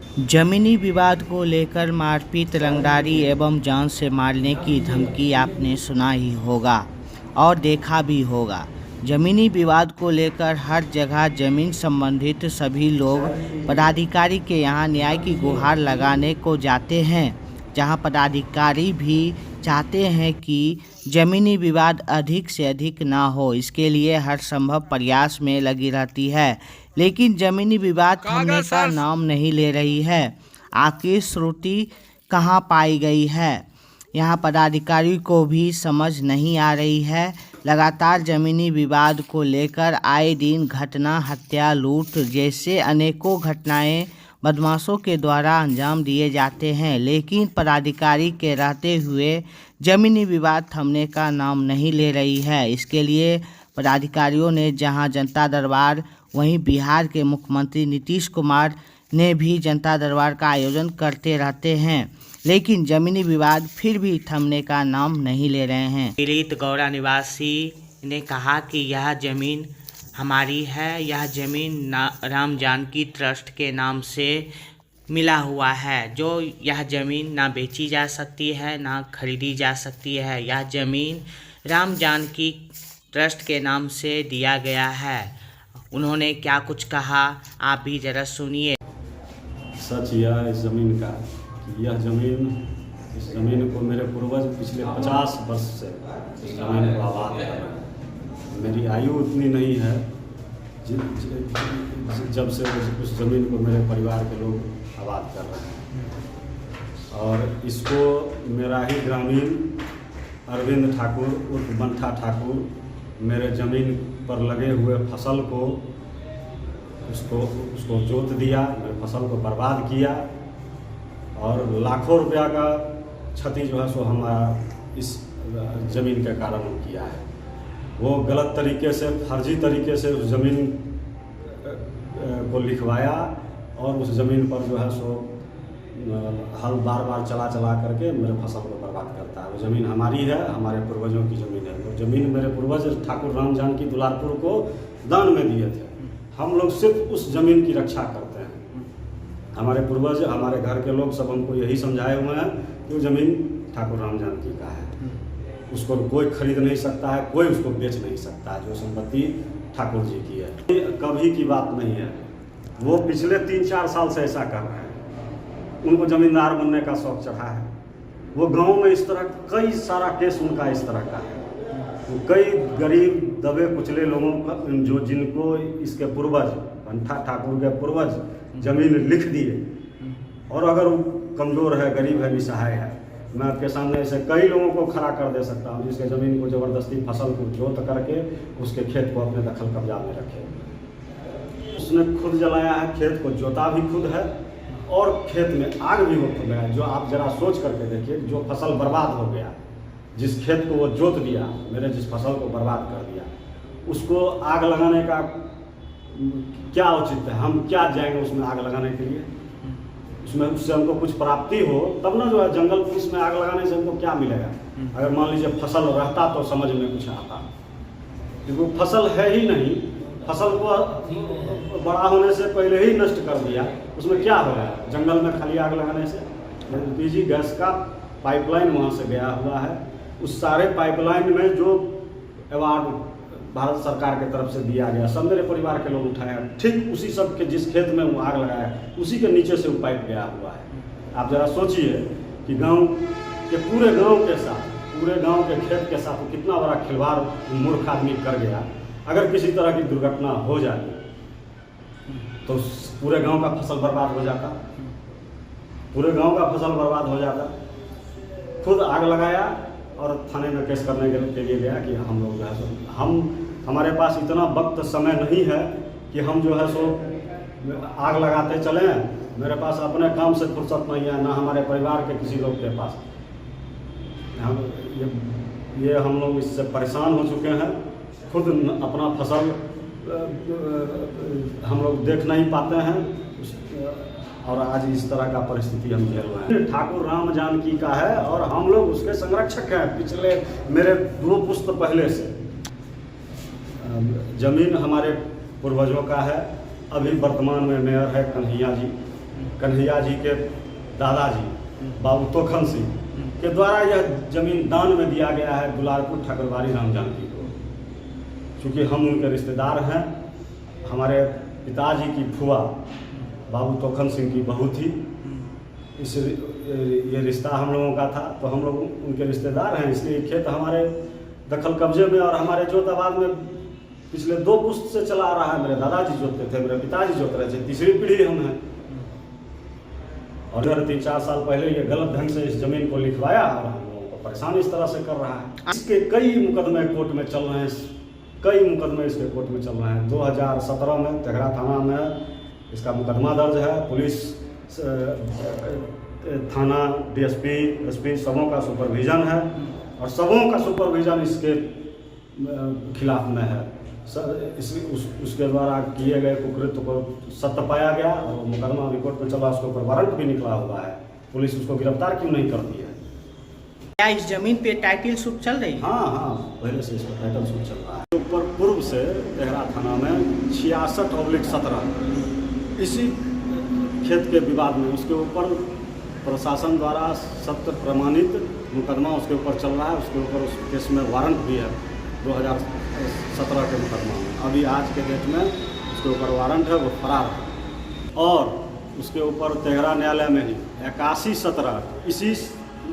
जमीनी विवाद को लेकर मारपीट, रंगदारी एवं जान से मारने की धमकी आपने सुना ही होगा और देखा भी होगा। जमीनी विवाद को लेकर हर जगह जमीन संबंधित सभी लोग पदाधिकारी के यहाँ न्याय की गुहार लगाने को जाते हैं, जहाँ पदाधिकारी भी चाहते हैं कि जमीनी विवाद अधिक से अधिक ना हो। इसके लिए हर संभव प्रयास में लगी रहती है, लेकिन जमीनी विवाद थमने का नाम नहीं ले रही है। आखिर श्रुति कहाँ पाई गई है, यहाँ पदाधिकारी को भी समझ नहीं आ रही है। लगातार जमीनी विवाद को लेकर आए दिन घटना, हत्या, लूट जैसे अनेकों घटनाएं बदमाशों के द्वारा अंजाम दिए जाते हैं, लेकिन पदाधिकारी के रहते हुए जमीनी विवाद थमने का नाम नहीं ले रही है। इसके लिए पदाधिकारियों ने जहां जनता दरबार, वहीं बिहार के मुख्यमंत्री नीतीश कुमार ने भी जनता दरबार का आयोजन करते रहते हैं, लेकिन जमीनी विवाद फिर भी थमने का नाम नहीं ले रहे हैं। पीड़ित गौड़ा निवासी ने कहा कि यह जमीन हमारी है, यह जमीन राम जानकी ट्रस्ट के नाम से मिला हुआ है, जो यह ज़मीन ना बेची जा सकती है ना खरीदी जा सकती है। यह ज़मीन राम जानकी ट्रस्ट के नाम से दिया गया है। उन्होंने क्या कुछ कहा, आप भी ज़रा सुनिए। सच यह इस ज़मीन का कि इस ज़मीन को मेरे पूर्वज पिछले 50 वर्ष से इस ज़मीन को आबाद कर रहे हैं। मेरी आयु उतनी नहीं है जब से उस ज़मीन को मेरे परिवार के लोग आबाद कर रहे हैं, और इसको मेरा ही ग्रामीण अरविंद ठाकुर उर्फ बंठा ठाकुर मेरे ज़मीन पर लगे हुए फसल को उसको जोत दिया, मेरे फसल को बर्बाद किया, और लाखों रुपया का क्षति जो है सो हमारा इस ज़मीन के कारण किया है। वो गलत तरीके से, फर्जी तरीके से उस ज़मीन को लिखवाया और उस ज़मीन पर जो है सो हल बार बार चला करके मेरे फसल को बर्बाद करता है। वो ज़मीन हमारी है, हमारे पूर्वजों की ज़मीन है। वो ज़मीन मेरे पूर्वज ठाकुर राम जानकी दुलारपुर को दान में दिए थे। हम लोग सिर्फ उस ज़मीन की रक्षा करते हैं। हमारे पूर्वज, हमारे घर के लोग सब हमको यही समझाए हुए हैं कि वो ज़मीन ठाकुर राम जानकी का है, उसको कोई खरीद नहीं सकता है, कोई उसको बेच नहीं सकता है। जो संपत्ति ठाकुर जी की है, कभी की बात नहीं है। वो पिछले 3-4 साल से ऐसा कर रहे हैं। उनको ज़मींदार बनने का शौक चढ़ा है। वो गांव में इस तरह कई सारा केस उनका इस तरह का है। कई गरीब दबे कुचले लोगों का जिनको इसके पूर्वज बंठा ठाकुर के पूर्वज ज़मीन लिख दिए, और अगर वो कमज़ोर है, गरीब है, निसहाय है, मैं आपके सामने ऐसे कई लोगों को खड़ा कर दे सकता हूँ जिसके ज़मीन को ज़बरदस्ती फसल को जोत करके उसके खेत को अपने दखल कब्जा में रखे। उसने खुद जलाया है, खेत को जोता भी खुद है, और खेत में आग भी वो खुद लगाया। जो आप जरा सोच करके देखिए, जो फसल बर्बाद हो गया, जिस खेत को वो जोत दिया, मेरे जिस फसल को बर्बाद कर दिया, उसको आग लगाने का क्या उचित है? हम क्या जाएंगे उसमें आग लगाने के लिए? उससे हमको कुछ प्राप्ति हो तब ना जो है। जंगल पुलिस में आग लगाने से हमको क्या मिलेगा? अगर मान लीजिए फसल रहता तो समझ में कुछ आता, क्योंकि फसल है ही नहीं। फसल को बड़ा होने से पहले ही नष्ट कर दिया, उसमें क्या हो रहा है? जंगल में खाली आग लगाने से LPG गैस का पाइपलाइन वहाँ से गया हुआ है। उस सारे पाइपलाइन में जो अवार्ड भारत सरकार की तरफ से दिया गया, सब मेरे परिवार के लोग उठाए। ठीक उसी सब के जिस खेत में वो आग लगाया, उसी के नीचे से वो पाइप गया हुआ है। आप जरा सोचिए कि गांव के पूरे गांव के साथ, पूरे गांव के खेत के साथ वो कितना बड़ा खिलवाड़ मूर्ख आदमी कर गया। अगर किसी तरह की दुर्घटना हो जाती तो पूरे गांव का फसल बर्बाद हो जाता, पूरे गांव का फसल बर्बाद हो जाता। खुद आग लगाया और थाने में केस करने के लिए गया कि हम लोग जो है सो हमारे पास इतना वक्त समय नहीं है कि हम जो है सो आग लगाते चलें। मेरे पास अपने काम से फुर्सत नहीं है, ना हमारे परिवार के किसी लोग के पास। ये हम लोग इससे परेशान हो चुके हैं। खुद अपना फसल हम लोग देख नहीं पाते हैं, और आज इस तरह का परिस्थिति हम झेल रहे हैं। ठाकुर राम जानकी का है और हम लोग उसके संरक्षक हैं। पिछले मेरे 2 पुश्त पहले से ज़मीन हमारे पूर्वजों का है। अभी वर्तमान में मेयर है कन्हैया जी, कन्हैया जी के दादाजी बाबू तोखन सिंह के द्वारा यह जमीन दान में दिया गया है दुलारपुर ठाकुरबाड़ी राम जानकी को। चूँकि हम उनके रिश्तेदार हैं, हमारे पिताजी की फुआ बाबू तोखन सिंह की बहू थी, ये रिश्ता हम लोगों का था, तो हम लोग उनके रिश्तेदार हैं, इसलिए खेत हमारे दखल कब्जे में और हमारे जोताबाद में पिछले 2 पुश्त से चला आ रहा है। मेरे दादाजी जोतते थे, मेरे पिताजी जोत रहे थे, तीसरी पीढ़ी हम हैं। और 3-4 साल पहले ये गलत ढंग से इस जमीन को लिखवाया और हम लोगों को परेशान इस तरह से कर रहा है। इसके कई मुकदमे कोर्ट में चल रहे हैं, कई मुकदमे इसके कोर्ट में चल रहे हैं। 2017 में तेघड़ा थाना में इसका मुकदमा दर्ज है। पुलिस थाना डीएसपी एसपी सबों का सुपरविजन है और सबों का सुपरविजन इसके खिलाफ में है। उसके द्वारा किए गए कुकृत्य को सत्य पाया गया और मुकदमा अभी कोर्ट में चला, उसके ऊपर वारंट भी निकला हुआ है। पुलिस उसको गिरफ्तार क्यों नहीं करती है? क्या इस जमीन पे टाइटल सूट चल रही है? हाँ, पहले से इसका टाइटल सूट चल रहा है। ऊपर पूर्व से तेघड़ा थाना में 66/17 इसी खेत के विवाद में उसके ऊपर प्रशासन द्वारा सत्य प्रमाणित मुकदमा उसके ऊपर चल रहा है। उसके ऊपर उस केस में वारंट भी है 2017 के मुकदमा में। अभी आज के डेट में उसके ऊपर वारंट है, वो फरार है। और उसके ऊपर तेघड़ा न्यायालय में ही 81/17 इसी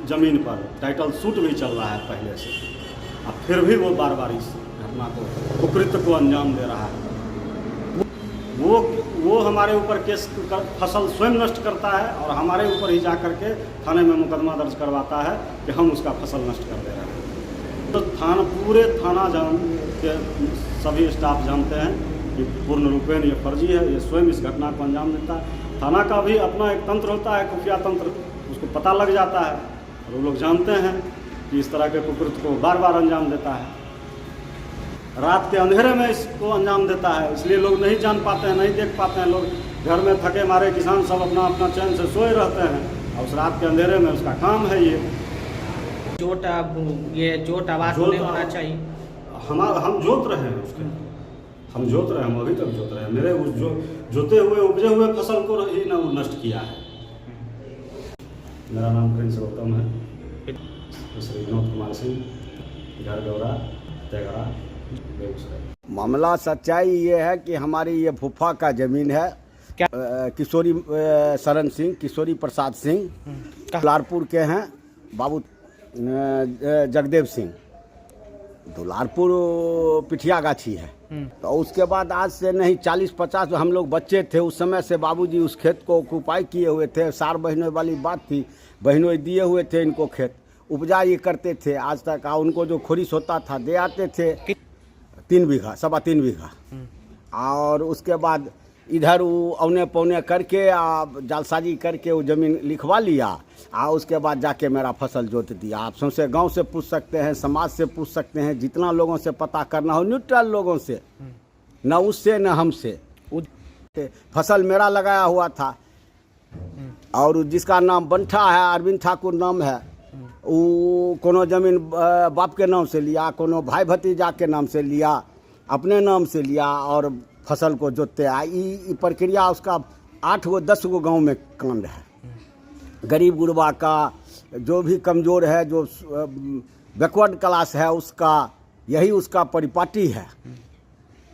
जमीन पर टाइटल सूट भी चल रहा है पहले से, और फिर भी वो बार बार इस घटना को कुकृत्य को अंजाम दे रहा है। वो हमारे ऊपर केस कर फसल स्वयं नष्ट करता है और हमारे ऊपर ही जा करके थाने में मुकदमा दर्ज करवाता है कि हम उसका फसल नष्ट कर दे रहे हैं। तो पूरे थाना के सभी स्टाफ जानते हैं कि पूर्ण रूपेण ये फर्जी है, ये स्वयं इस घटना को अंजाम देता है। थाना का भी अपना एक तंत्र होता है, खुफिया तंत्र, उसको पता लग जाता है और वो लोग जानते हैं कि इस तरह के कुकृत्य को बार बार अंजाम देता है। रात के अंधेरे में इसको अंजाम देता है, इसलिए लोग नहीं जान पाते हैं, नहीं देख पाते हैं। लोग घर में थके मारे किसान सब अपना अपना चैन से सोए रहते हैं और उस रात के अंधेरे में उसका काम है ये जोत आवाज नहीं होना चाहिए। हम जोत रहे हैं उसके, हम जोत रहे हैं, हम अभी तक जोत रहे हैं। मेरे उस जोते हुए उपजे हुए फसल को ही ना नष्ट किया है। मेरा नाम प्रिंस गौतम है, श्री विनोद कुमार सिंह, घर गौरा, तेघड़ा, बेगूसराय। मामला सच्चाई ये है कि हमारी ये फूफा का जमीन है। क्या? किशोरी शरण सिंह, किशोरी प्रसाद सिंह दुलारपुर के हैं। बाबू जगदेव सिंह दुलारपुर पिठिया गाछी है। तो उसके बाद आज से नहीं 40-50 हम लोग बच्चे थे उस समय से बाबूजी उस खेत को ऑक्यूपाई किए हुए थे। 4 बहनों वाली बात थी, बहनों दिए हुए थे इनको खेत, उपजा ये करते थे आज तक। उनको जो खोरिश होता था दे आते थे 3 बीघा, 3.25 बीघा। और उसके बाद इधर वो औने पौने करके जालसाजी करके वो ज़मीन लिखवा लिया और उसके बाद जाके मेरा फसल जोत दिया। आप सौंसे गांव से पूछ सकते हैं, समाज से पूछ सकते हैं, जितना लोगों से पता करना हो, न्यूट्रल लोगों से, न उससे न हमसे। फसल मेरा लगाया हुआ था और जिसका नाम बंठा है, अरविंद ठाकुर नाम है, वो कोनो जमीन बाप के नाम से लिया, कोनो भाई भतीजा के नाम से लिया, अपने नाम से लिया और फसल को जोतते आए। ये प्रक्रिया उसका 8 गो 10 गो गांव में कांड है। गरीब गुरबा का, जो भी कमज़ोर है, जो बैकवर्ड क्लास है, उसका यही उसका परिपाटी है।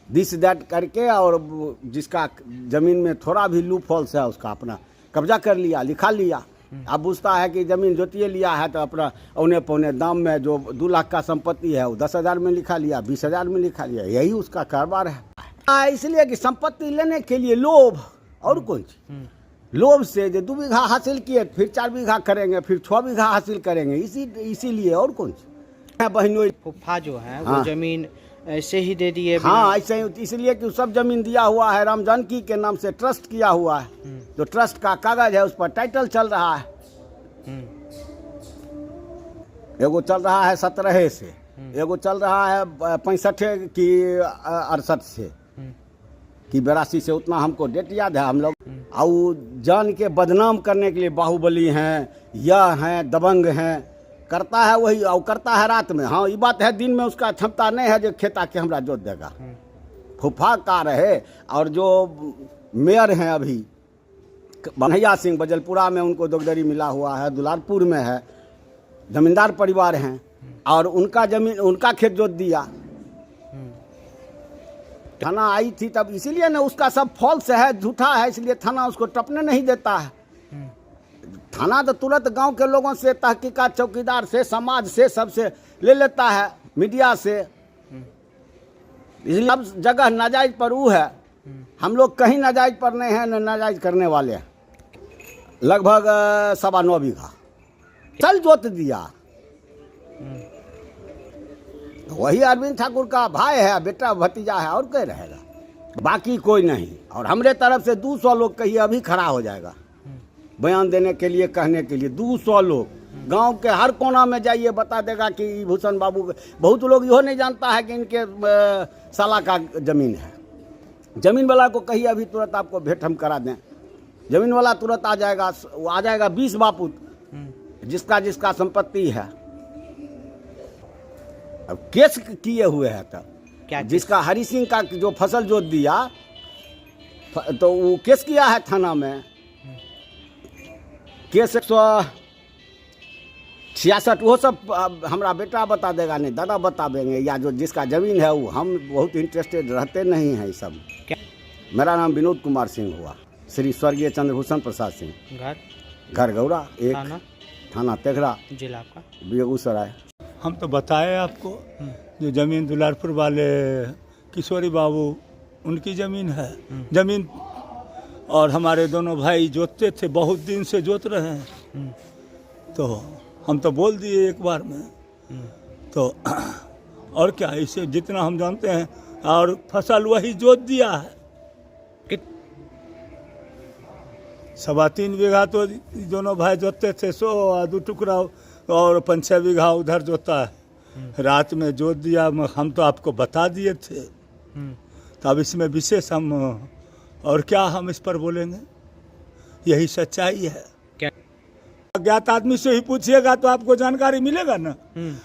दिस दैट करके और जिसका ज़मीन में थोड़ा भी लूप होल्स है उसका अपना कब्जा कर लिया, लिखा लिया। अब पूछता है कि ज़मीन जोतिए लिया है तो अपना औने पौने दाम में जो 2 लाख का संपत्ति है वो 10,000 में लिखा लिया, 20,000 में लिखा लिया। यही उसका कारोबार है। इसलिए कि संपत्ति लेने के लिए लोभ, और कौन चीज। लोभ से जो 2 बीघा हासिल किए फिर 4 बीघा करेंगे, फिर 6 बीघा हासिल करेंगे, इसीलिए और कौन चीज। बहनों फूफा जो है वो जमीन ऐसे ही दे दिए? हाँ, ऐसे ही, इसलिए कि सब जमीन दिया हुआ है, राम जानकी के नाम से ट्रस्ट किया हुआ है। जो ट्रस्ट का कागज है उस पर टाइटल चल रहा है। एगो चल रहा है 17 से, एगो चल रहा है 65 की 68 से कि 82 से, उतना हमको डेट याद है। हम लोग और जान के बदनाम करने के लिए बाहुबली हैं, यह हैं, दबंग हैं, करता है वही, और करता है रात में। हाँ, ये बात है, दिन में उसका क्षमता नहीं है जो खेता के हमरा जोत देगा। फूफा का रहे। और जो मेयर हैं अभी कन्हैया सिंह बजलपुरा में उनको दोगदरी मिला हुआ है, दुलारपुर में है, जमींदार परिवार हैं और उनका जमीन उनका खेत जोत दिया। थाना आई थी तब, इसीलिए ना उसका सब फॉल्स है, झूठा है, इसलिए थाना उसको टपने नहीं देता है। थाना तो तुरंत गांव के लोगों से, तहकीकात चौकीदार से, समाज से, सबसे ले लेता है, मीडिया से। इसलिए अब जगह नाजायज पर वो है, हम लोग कहीं नाजायज पर नहीं है, न नाजायज करने वाले हैं। लगभग 9.25 बीघा चल जोत दिया। वही अरविंद ठाकुर का भाई है, बेटा भतीजा है, और क्या रहेगा, बाकी कोई नहीं। और हमरे तरफ से 200 लोग कहिए अभी खड़ा हो जाएगा बयान देने के लिए, कहने के लिए। 200 लोग गांव के हर कोना में जाइए, बता देगा कि भूषण बाबू। बहुत लोग यह नहीं जानता है कि इनके साला का जमीन है। जमीन वाला को कहिए अभी तुरंत आपको भेंट हम करा दें, जमीन वाला तुरंत आ जाएगा। वो आ जाएगा 20 बापूत, जिसका जिसका संपत्ति है। अब केस किए हुए हैं तब क्या जिसका हरि सिंह का जो फसल जोत दिया, तो वो केस किया है थाना में। केस 166 वो सब हमारा बेटा बता देगा, नहीं दादा बता देंगे, या जो जिसका ज़मीन है वो। हम बहुत इंटरेस्टेड रहते नहीं हैं इस सब। मेरा नाम विनोद कुमार सिंह हुआ, श्री स्वर्गीय चंद्रभूषण प्रसाद सिंह। घर गौरा, एक थाना तेघड़ा, जिला आपका बेगूसराय। हम तो बताए आपको, जो ज़मीन दुलारपुर वाले किशोरी बाबू, उनकी ज़मीन है। ज़मीन और हमारे दोनों भाई जोतते थे, बहुत दिन से जोत रहे हैं। तो हम तो बोल दिए एक बार में, तो और क्या, इसे जितना हम जानते हैं। और फसल वही जोत दिया है। 3.25 बीघा तो दोनों भाई जोतते थे, 100 2 टुकड़ा, और 5-6 बीघा उधर जोता है। रात में जोत दिया, हम तो आपको बता दिए थे। तो अब इसमें विशेष हम और क्या हम इस पर बोलेंगे, यही सच्चाई है। अज्ञात आदमी से ही पूछिएगा तो आपको जानकारी मिलेगा ना।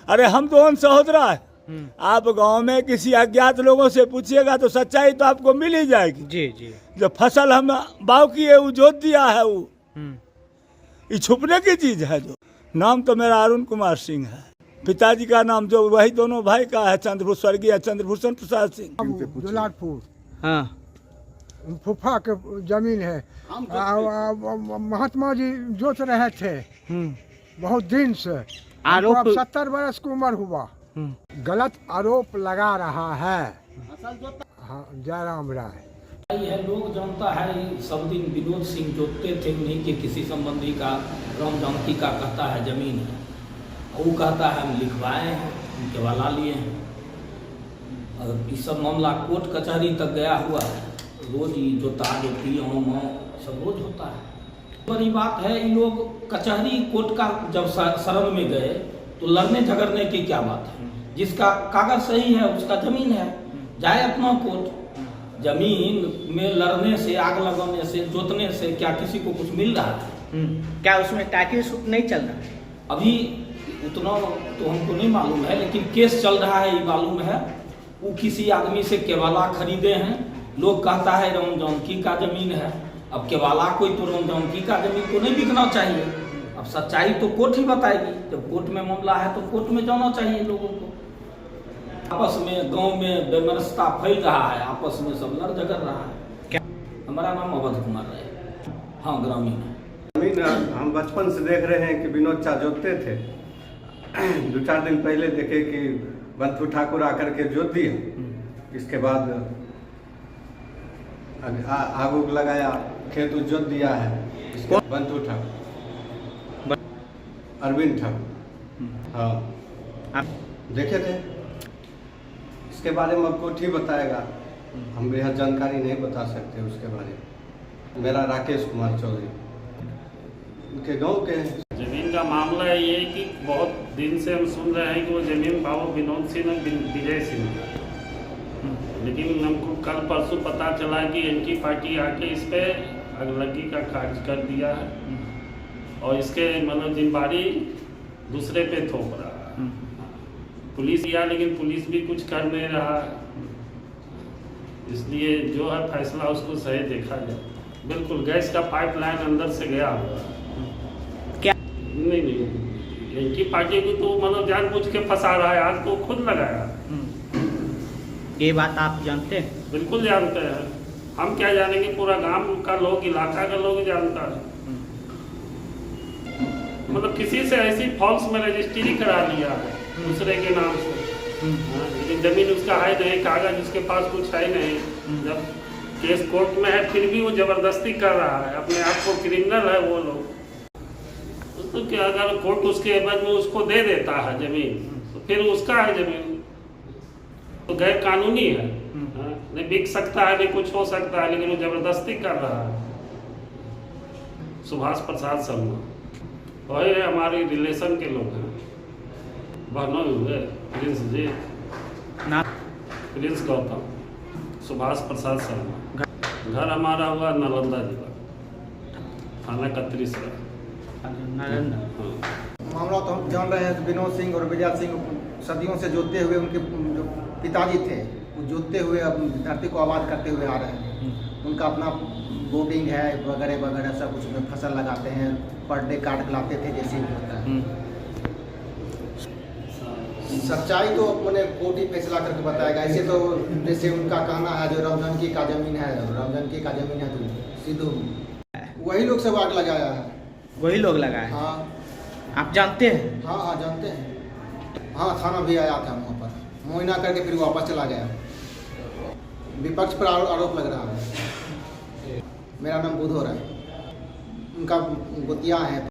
अरे हम तो सहोदरा है, आप गांव में किसी अज्ञात लोगों से पूछिएगा तो सच्चाई तो आपको मिल ही जाएगी। जी जी। जो फसल हम बाव की है, वो जोत दिया है, वो ये छुपने की चीज है। जो नाम तो मेरा अरुण कुमार सिंह है, पिताजी का नाम जो वही दोनों भाई का है, स्वर्गीय चंद्रभूषण प्रसाद सिंह। दुलारपुर, हाँ, फूफा के जमीन है। महात्मा जी जोत रहे थे बहुत दिन से। आरोप 70 वर्ष की उम्र हुआ। गलत आरोप लगा रहा है। हाँ, जयराम राय। यह लोग जानता है, सब दिन विनोद सिंह जोतते थे, उन्हीं के किसी संबंधी का, राम जानकी का कहता है जमीन है। वो कहता है हम लिखवाए हैं, उनके वाला लिए हैं। और ये सब मामला कोर्ट कचहरी तक गया हुआ है। रोज ही जोता जोती सब रोज होता है। बड़ी बात है, ये लोग कचहरी कोर्ट का जब शरण में गए तो लड़ने झगड़ने की क्या बात है। जिसका कागज सही है उसका जमीन है, जाए अपना कोर्ट। जमीन में लड़ने से, आग लगाने से, जोतने से क्या किसी को कुछ मिल रहा है? क्या उसमें टाइटल सूट नहीं चल रहा है? अभी उतना तो हमको नहीं मालूम है, लेकिन केस चल रहा है ये मालूम है। वो किसी आदमी से केवाला खरीदे हैं। लोग कहता है राम जानकी का जमीन है। अब केवाला कोई तो राम जानकी का जमीन को नहीं बिकना चाहिए। अब सच्चाई तो कोर्ट ही बताएगी। जब कोर्ट में मामला है तो कोर्ट में जाना चाहिए लोगों को। आपस में गांव में बेमरसता फैल रहा है, आपस में सब लड़ झगड़ रहा है। क्या? हमारा नाम अवध कुमार है। हाँ, ग्रामीण है। जमीन हम बचपन से देख रहे हैं कि विनोद चा जोतते थे। 2-4 दिन पहले देखे कि बंधु ठाकुर आकर के जोत दिया। इसके बाद आग उग लगाया, खेत जोत दिया है। बंधु ठाकुर, अरविंद ठाकुर, हाँ देखे थे। इसके बारे में आपको ठीक बताएगा, हम बेहद जानकारी नहीं बता सकते उसके बारे में। मेरा राकेश कुमार चौधरी, उनके गांव के हैं। जमीन का मामला ये है कि बहुत दिन से हम सुन रहे हैं कि वो जमीन बाबू विनोद सिंह और विजय सिंह का, लेकिन हमको कल परसों पता चला कि इनकी पार्टी आके इस पे अगलगी का कार्य कर दिया है और इसके मतलब जिम्मेदारी दूसरे पे थोप रहा है। पुलिस किया, लेकिन पुलिस भी कुछ कर नहीं रहा है। इसलिए जो है फैसला उसको सही देखा जाए। बिल्कुल गैस का पाइपलाइन अंदर से गया हुआ। क्या? नहीं, इनकी पार्टी को तो मतलब जानबूझ के फंसा रहा है, आज तो खुद लगाया। ये बात आप जानते हैं? बिल्कुल जानते हैं, हम क्या जानेंगे, पूरा गांव का लोग, इलाका का लोग जानता है। मतलब किसी से ऐसी फॉल्स में रजिस्ट्री करा लिया है दूसरे के नाम से, लेकिन जमीन उसका है नहीं, कागज उसके पास कुछ है नहीं। जब केस कोर्ट में है फिर भी वो जबरदस्ती कर रहा है, अपने आप को क्रिमिनल है वो लोग। तो क्या अगर कोर्ट उसके एवज में उसको दे देता है जमीन, तो फिर उसका है जमीन, तो गैर कानूनी है। नहीं बिक सकता है, नहीं कुछ हो सकता है, लेकिन वो जबरदस्ती कर रहा है। सुभाष प्रसाद शर्मा वही है, हमारे रिलेशन के लोग हैं, बहनों हुए, प्रिंस जी, प्रिंस गौतम, सुभाष प्रसाद शर्मा। घर हमारा हुआ नालंदा जिला, थाना कतरीसरा। मामला तो हम जान रहे हैं। विनोद सिंह और विजय सिंह सदियों से जोतते हुए, उनके जो पिताजी थे वो जोतते हुए अब धरती को आबाद करते हुए आ रहे हैं। उनका अपना बोटिंग है वगैरह वगैरह, सब कुछ में फसल लगाते हैं, पर डे काट लाते थे, जैसे भी होता है। सच्चाई तो मैंने कोर्ट ही फैसला करके बताएगा। ऐसे तो जैसे उनका कहना है जो रामजनकी का जमीन है, रामजनकी का जमीन है, तो सीधो वही लोग सब आग लगाया है। वही लोग लगाए? हाँ। आप जानते हैं? हाँ जानते हैं। हाँ, थाना भी आया था वहाँ पर, मुआयना करके फिर वापस चला गया। विपक्ष पर आरोप लग रहा है। मेरा नाम बुधोर है, उनका गोतिया है।